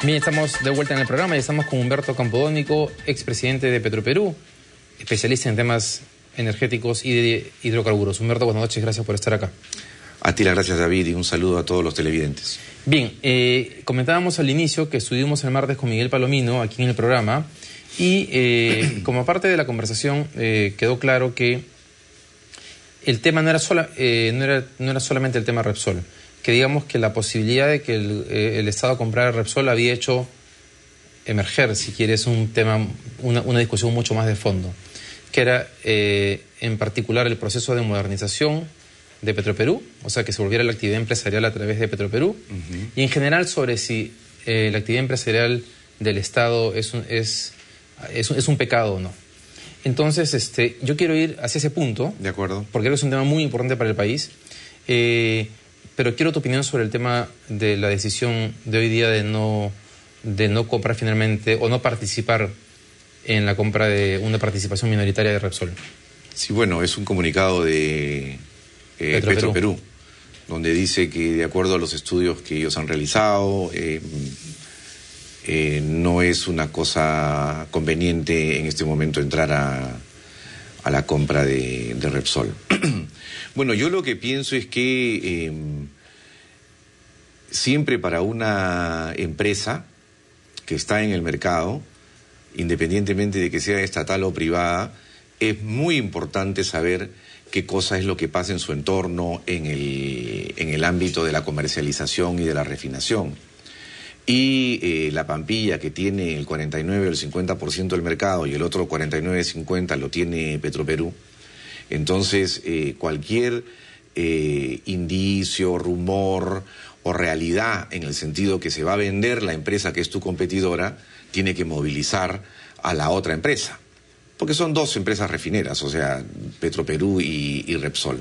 Bien, estamos de vuelta en el programa y estamos con Humberto Campodónico, expresidente de Petroperú, especialista en temas energéticos y de hidrocarburos. Humberto, buenas noches, gracias por estar acá. A ti las gracias, David, y un saludo a todos los televidentes. Bien, comentábamos al inicio que estuvimos el martes con Miguel Palomino aquí en el programa y como parte de la conversación quedó claro que el tema no era solamente el tema Repsol, que digamos que la posibilidad de que el Estado comprara Repsol había hecho emerger, si quieres, un tema, una discusión mucho más de fondo, que era en particular el proceso de modernización de Petroperú, o sea, que se volviera la actividad empresarial a través de Petroperú, y en general sobre si la actividad empresarial del Estado es un pecado o no. Entonces, yo quiero ir hacia ese punto, de acuerdo, porque creo que es un tema muy importante para el país, pero quiero tu opinión sobre el tema de la decisión de hoy día de no comprar finalmente o no participar en la compra de una participación minoritaria de Repsol. Sí, bueno, es un comunicado de Petroperú, donde dice que de acuerdo a los estudios que ellos han realizado, no es una cosa conveniente en este momento entrar a la compra de Repsol. Bueno, yo lo que pienso es que siempre para una empresa que está en el mercado, independientemente de que sea estatal o privada, es muy importante saber qué cosa es lo que pasa en su entorno en el ámbito de la comercialización y de la refinación. Y la Pampilla, que tiene el 49 o el 50% del mercado y el otro 49-50 lo tiene Petroperú, entonces cualquier indicio, rumor o realidad en el sentido que se va a vender la empresa que es tu competidora, tiene que movilizar a la otra empresa, porque son dos empresas refineras, o sea, Petroperú y Repsol.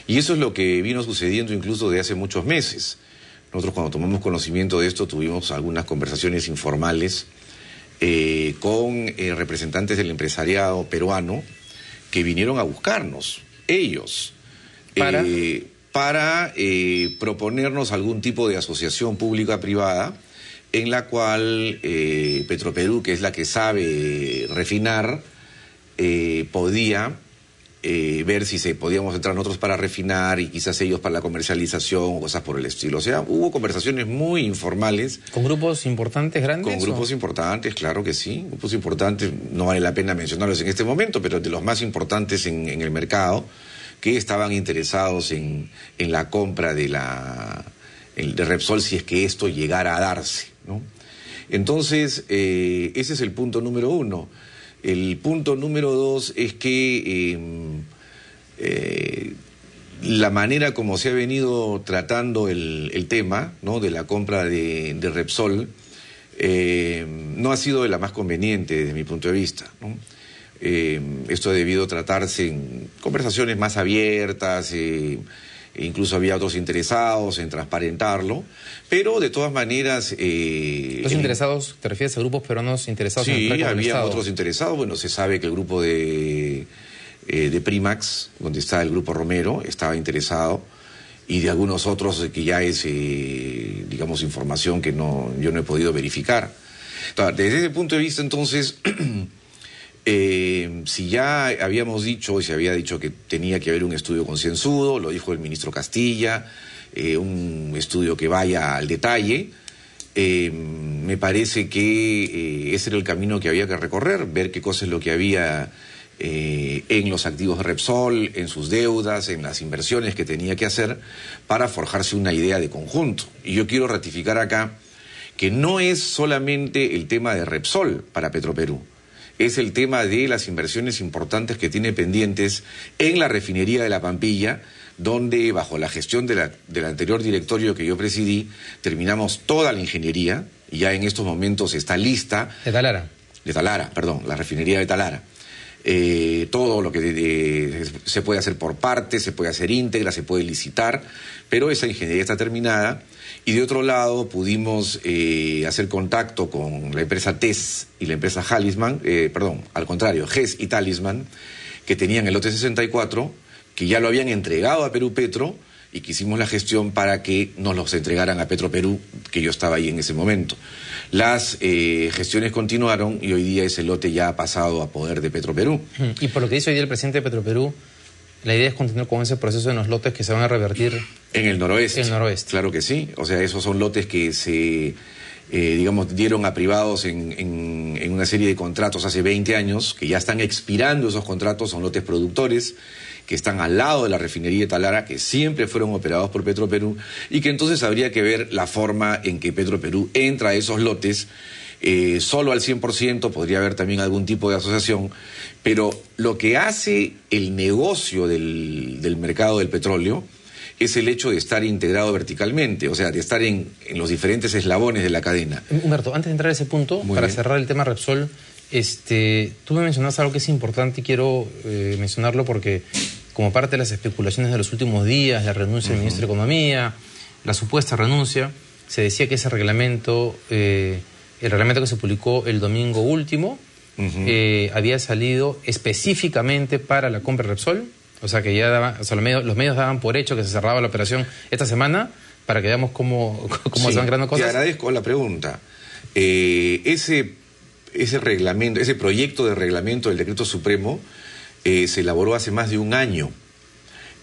Y eso es lo que vino sucediendo incluso de hace muchos meses. Nosotros cuando tomamos conocimiento de esto tuvimos algunas conversaciones informales con representantes del empresariado peruano que vinieron a buscarnos, ellos, para proponernos algún tipo de asociación pública-privada en la cual Petroperú, que es la que sabe refinar, podía ver si podíamos entrar nosotros para refinar y quizás ellos para la comercialización o cosas por el estilo. O sea, hubo conversaciones muy informales. ¿Con grupos importantes, grandes? Con grupos importantes, claro que sí. Grupos importantes, no vale la pena mencionarlos en este momento, pero de los más importantes en el mercado, que estaban interesados en la compra de Repsol si es que esto llegara a darse, ¿no? Entonces, ese es el punto número uno. El punto número dos es que la manera como se ha venido tratando el tema, ¿no?, de la compra de Repsol no ha sido de la más conveniente desde mi punto de vista, ¿no? Esto ha debido tratarse en conversaciones más abiertas, incluso había otros interesados en transparentarlo, pero de todas maneras... ¿Los interesados, te refieres a grupos peruanos interesados en el Sí, había otros interesados. Bueno, se sabe que el grupo de Primax, donde está el grupo Romero, estaba interesado, y de algunos otros que ya es, digamos, información que yo no he podido verificar. Entonces, desde ese punto de vista, entonces... si ya habíamos dicho y se había dicho que tenía que haber un estudio concienzudo, lo dijo el ministro Castilla, un estudio que vaya al detalle, me parece que ese era el camino que había que recorrer, ver qué cosa es lo que había en los activos de Repsol, en sus deudas, en las inversiones que tenía que hacer para forjarse una idea de conjunto. Y yo quiero ratificar acá que no es solamente el tema de Repsol para Petroperú. Es el tema de las inversiones importantes que tiene pendientes en la refinería de La Pampilla, donde bajo la gestión del anterior directorio que yo presidí, terminamos toda la ingeniería, y ya en estos momentos está lista. De Talara. De Talara, perdón, la refinería de Talara. Todo lo que se puede hacer por partes, se puede hacer íntegra, se puede licitar, pero esa ingeniería está terminada. Y de otro lado pudimos hacer contacto con la empresa TES y la empresa Talisman, al contrario, GES y Talisman, que tenían el lote 64, que ya lo habían entregado a Perú Petro y que hicimos la gestión para que nos los entregaran a Petroperú, que yo estaba ahí en ese momento. Las gestiones continuaron y hoy día ese lote ya ha pasado a poder de Petroperú. Y por lo que dice hoy día el presidente de Petroperú, la idea es continuar con ese proceso de los lotes que se van a revertir en el noroeste. En el noroeste. Claro que sí. O sea, esos son lotes que se, digamos, dieron a privados en una serie de contratos hace 20 años, que ya están expirando esos contratos, son lotes productores, que están al lado de la refinería de Talara, que siempre fueron operados por Petroperú, y que entonces habría que ver la forma en que Petroperú entra a esos lotes, solo al 100%, podría haber también algún tipo de asociación, pero lo que hace el negocio del mercado del petróleo es el hecho de estar integrado verticalmente, o sea, de estar en los diferentes eslabones de la cadena. Humberto, antes de entrar a ese punto, para cerrar el tema Repsol, tú me mencionaste algo que es importante y quiero mencionarlo porque como parte de las especulaciones de los últimos días, la renuncia del ministro de Economía, la supuesta renuncia, se decía que ese reglamento, el reglamento que se publicó el domingo último, había salido específicamente para la compra de Repsol, o sea que ya daban, o sea, los medios daban por hecho que se cerraba la operación esta semana para que veamos cómo se van creando cosas. Te agradezco la pregunta. Ese reglamento, ese proyecto de reglamento del Decreto Supremo se elaboró hace más de un año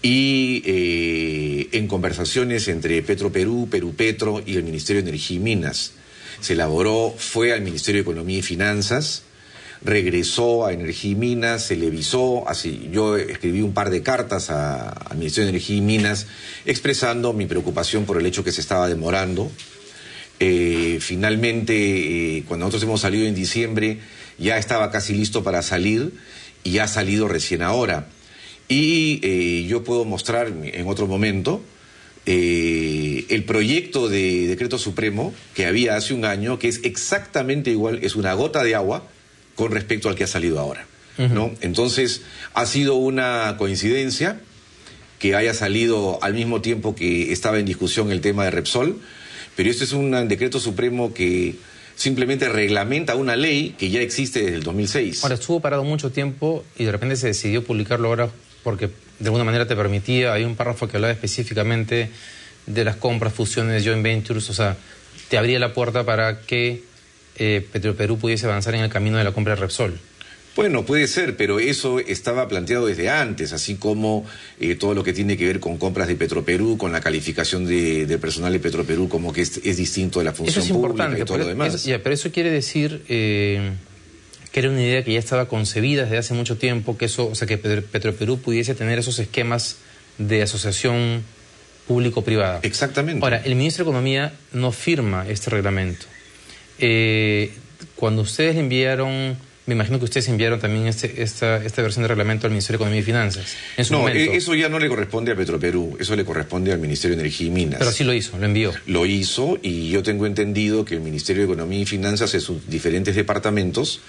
y en conversaciones entre Petroperú, Perupetro y el Ministerio de Energía y Minas. Se elaboró, fue al Ministerio de Economía y Finanzas, regresó a Energía y Minas, se le visó, así, yo escribí un par de cartas al Ministerio de Energía y Minas expresando mi preocupación por el hecho que se estaba demorando. Finalmente, cuando nosotros hemos salido en diciembre, ya estaba casi listo para salir y ha salido recién ahora. Y yo puedo mostrar en otro momento el proyecto de Decreto Supremo que había hace un año, que es exactamente igual, es una gota de agua con respecto al que ha salido ahora, ¿no? Entonces, ha sido una coincidencia que haya salido al mismo tiempo que estaba en discusión el tema de Repsol, pero este es un decreto supremo que simplemente reglamenta una ley que ya existe desde el 2006. Ahora, estuvo parado mucho tiempo y de repente se decidió publicarlo ahora porque de alguna manera te permitía, hay un párrafo que hablaba específicamente de las compras, fusiones, joint ventures, o sea, te abría la puerta para que Petroperú pudiese avanzar en el camino de la compra de Repsol. Bueno, puede ser, pero eso estaba planteado desde antes, así como todo lo que tiene que ver con compras de Petroperú, con la calificación del personal de Petroperú como que es distinto de la función pública y todo lo demás. Pero eso quiere decir que era una idea que ya estaba concebida desde hace mucho tiempo, que eso, o sea, que Petroperú pudiese tener esos esquemas de asociación público-privada. Exactamente. Ahora, el ministro de Economía no firma este reglamento. Cuando ustedes le enviaron, me imagino que ustedes enviaron también esta versión de reglamento al Ministerio de Economía y Finanzas. En su momento. Eso ya no le corresponde a Petroperú, eso le corresponde al Ministerio de Energía y Minas. Pero sí lo hizo, lo envió. Lo hizo y yo tengo entendido que el Ministerio de Economía y Finanzas en sus diferentes departamentos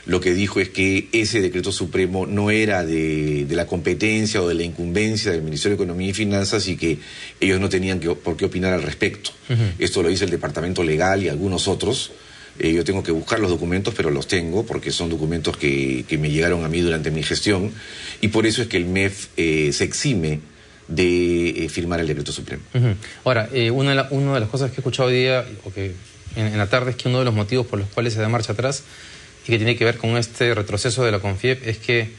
lo que dijo es que ese decreto supremo no era de la competencia o de la incumbencia del Ministerio de Economía y Finanzas y que ellos no tenían por qué opinar al respecto. Esto lo dice el Departamento Legal y algunos otros. Yo tengo que buscar los documentos, pero los tengo porque son documentos que me llegaron a mí durante mi gestión y por eso es que el MEF se exime de firmar el decreto supremo. Ahora, una de las cosas que he escuchado hoy día, o que en la tarde, es que uno de los motivos por los cuales se da marcha atrás y que tiene que ver con este retroceso de la CONFIEP es que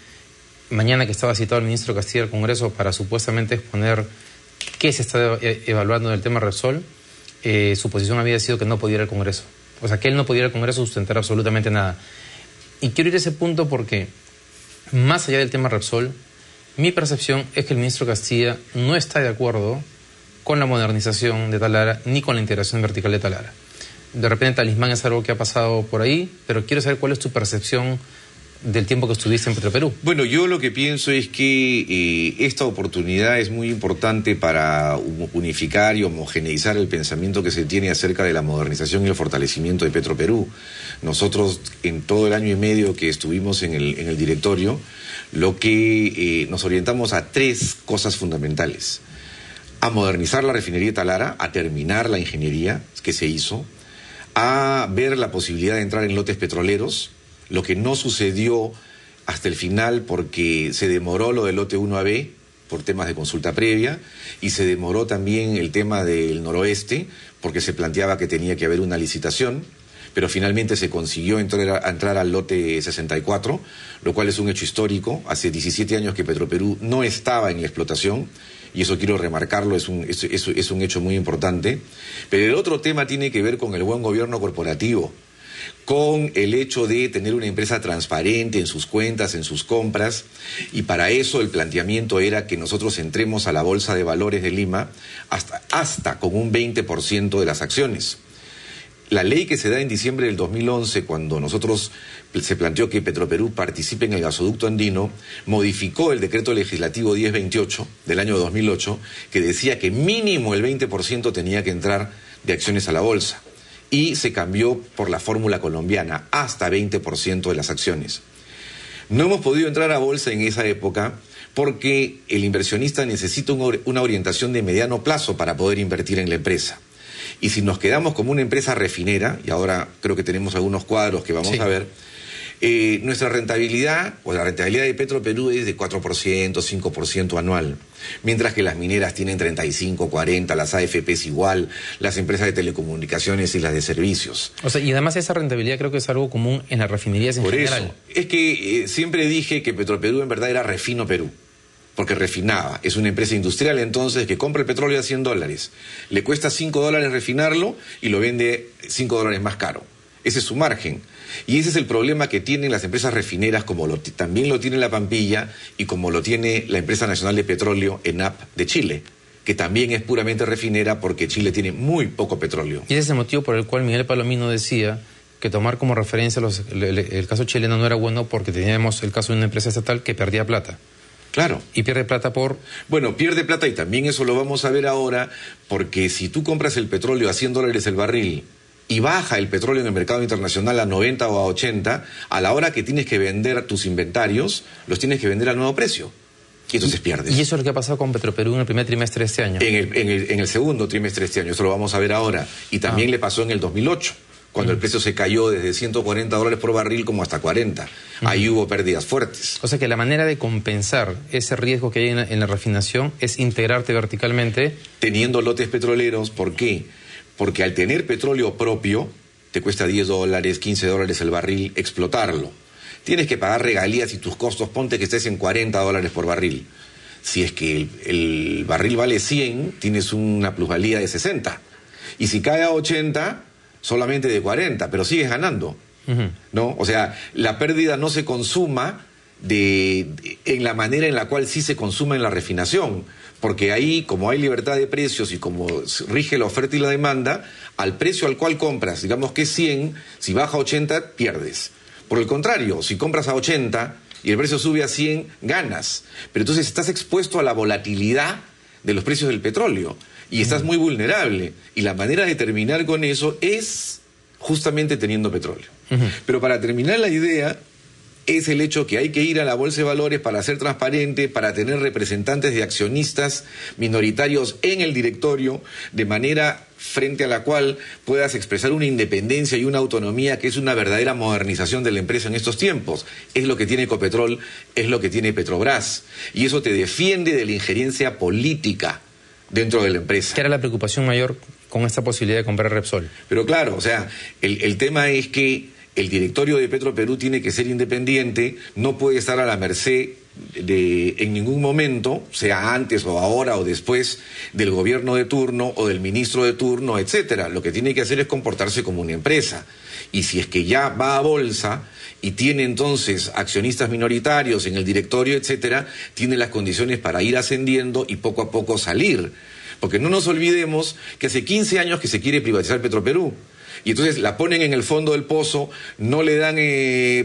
mañana que estaba citado el ministro Castilla al Congreso para supuestamente exponer qué se está evaluando en el tema Repsol, su posición había sido que no podía ir al Congreso. O sea, que él no podía ir al Congreso a sustentar absolutamente nada. Y quiero ir a ese punto porque, más allá del tema Repsol, mi percepción es que el ministro Castilla no está de acuerdo con la modernización de Talara ni con la integración vertical de Talara. De repente Talismán es algo que ha pasado por ahí, pero quiero saber cuál es tu percepción del tiempo que estuviste en Petroperú. Bueno, yo lo que pienso es que esta oportunidad es muy importante para unificar y homogeneizar el pensamiento que se tiene acerca de la modernización y el fortalecimiento de Petroperú. Nosotros, en todo el año y medio que estuvimos en el directorio, lo que nos orientamos a tres cosas fundamentales: a modernizar la refinería de Talara, a terminar la ingeniería que se hizo, a ver la posibilidad de entrar en lotes petroleros, lo que no sucedió hasta el final porque se demoró lo del lote 1AB por temas de consulta previa, y se demoró también el tema del noroeste, porque se planteaba que tenía que haber una licitación, pero finalmente se consiguió entrar al lote 64, lo cual es un hecho histórico. Hace 17 años que Petroperú no estaba en la explotación, y eso quiero remarcarlo, es un hecho muy importante. Pero el otro tema tiene que ver con el buen gobierno corporativo, con el hecho de tener una empresa transparente en sus cuentas, en sus compras, y para eso el planteamiento era que nosotros entremos a la Bolsa de Valores de Lima hasta con un 20% de las acciones. La ley que se da en diciembre del 2011, cuando se planteó que Petroperú participe en el gasoducto andino, modificó el decreto legislativo 1028 del año 2008, que decía que mínimo el 20% tenía que entrar de acciones a la bolsa, y se cambió por la fórmula colombiana, hasta 20% de las acciones. No hemos podido entrar a bolsa en esa época porque el inversionista necesita una orientación de mediano plazo para poder invertir en la empresa. Y si nos quedamos como una empresa refinera, y ahora creo que tenemos algunos cuadros que vamos a ver, nuestra rentabilidad, o la rentabilidad de Petroperú es de 4%, 5% anual, mientras que las mineras tienen 35, 40, las AFPs igual, las empresas de telecomunicaciones y las de servicios. O sea, y además esa rentabilidad creo que es algo común en las refinerías en general. Por eso, es que siempre dije que Petroperú en verdad era Refino Perú, porque refinaba. Es una empresa industrial entonces que compra el petróleo a $100. Le cuesta $5 refinarlo y lo vende $5 más caro. Ese es su margen. Y ese es el problema que tienen las empresas refineras, como también lo tiene la Pampilla y como lo tiene la Empresa Nacional de Petróleo, ENAP, de Chile, que también es puramente refinera porque Chile tiene muy poco petróleo. Y ese es el motivo por el cual Miguel Palomino decía que tomar como referencia el caso chileno no era bueno, porque teníamos el caso de una empresa estatal que perdía plata. Claro. Y pierde plata por... Bueno, pierde plata, y también eso lo vamos a ver ahora, porque si tú compras el petróleo a $100 el barril y baja el petróleo en el mercado internacional a 90 o a 80, a la hora que tienes que vender tus inventarios, los tienes que vender al nuevo precio. Y entonces pierdes. ¿Y eso es lo que ha pasado con Petroperú en el primer trimestre de este año? En el segundo trimestre de este año, eso lo vamos a ver ahora. Y también le pasó en el 2008. Cuando el precio se cayó desde $140 por barril como hasta 40. Ahí hubo pérdidas fuertes. O sea que la manera de compensar ese riesgo que hay en la refinación es integrarte verticalmente. Teniendo lotes petroleros, ¿por qué? Porque al tener petróleo propio, te cuesta $10, $15 el barril explotarlo. Tienes que pagar regalías y tus costos, ponte que estés en $40 por barril. Si es que el barril vale 100, tienes una plusvalía de 60. Y si cae a 80... solamente de 40, pero sigues ganando, ¿no? O sea, la pérdida no se consuma en la manera en la cual sí se consume en la refinación, porque ahí, como hay libertad de precios y como rige la oferta y la demanda, al precio al cual compras, digamos que es 100, si baja a 80, pierdes. Por el contrario, si compras a 80 y el precio sube a 100, ganas. Pero entonces estás expuesto a la volatilidad de los precios del petróleo. Y estás muy vulnerable. Y la manera de terminar con eso es justamente teniendo petróleo. Pero para terminar la idea, es el hecho que hay que ir a la Bolsa de Valores para ser transparente, para tener representantes de accionistas minoritarios en el directorio, de manera frente a la cual puedas expresar una independencia y una autonomía que es una verdadera modernización de la empresa en estos tiempos. Es lo que tiene Ecopetrol, es lo que tiene Petrobras. Y eso te defiende de la injerencia política dentro de la empresa. ¿Qué era la preocupación mayor con esta posibilidad de comprar Repsol? Pero claro, o sea, el tema es que el directorio de Petroperú tiene que ser independiente, no puede estar a la merced en ningún momento, sea antes o ahora o después, del gobierno de turno o del ministro de turno, etcétera. Lo que tiene que hacer es comportarse como una empresa. Y si es que ya va a bolsa y tiene entonces accionistas minoritarios en el directorio, etcétera, tiene las condiciones para ir ascendiendo y poco a poco salir. Porque no nos olvidemos que hace 15 años que se quiere privatizar Petroperú. Y entonces la ponen en el fondo del pozo, no le dan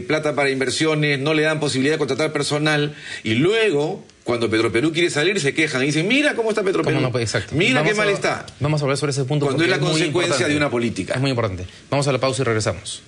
plata para inversiones, no le dan posibilidad de contratar personal, y luego, cuando Petroperú quiere salir, se quejan y dicen, mira cómo está Petroperú, no, exacto. Mira qué mal está. Vamos a hablar sobre ese punto. Cuando es la consecuencia de una política. Es muy importante. Vamos a la pausa y regresamos.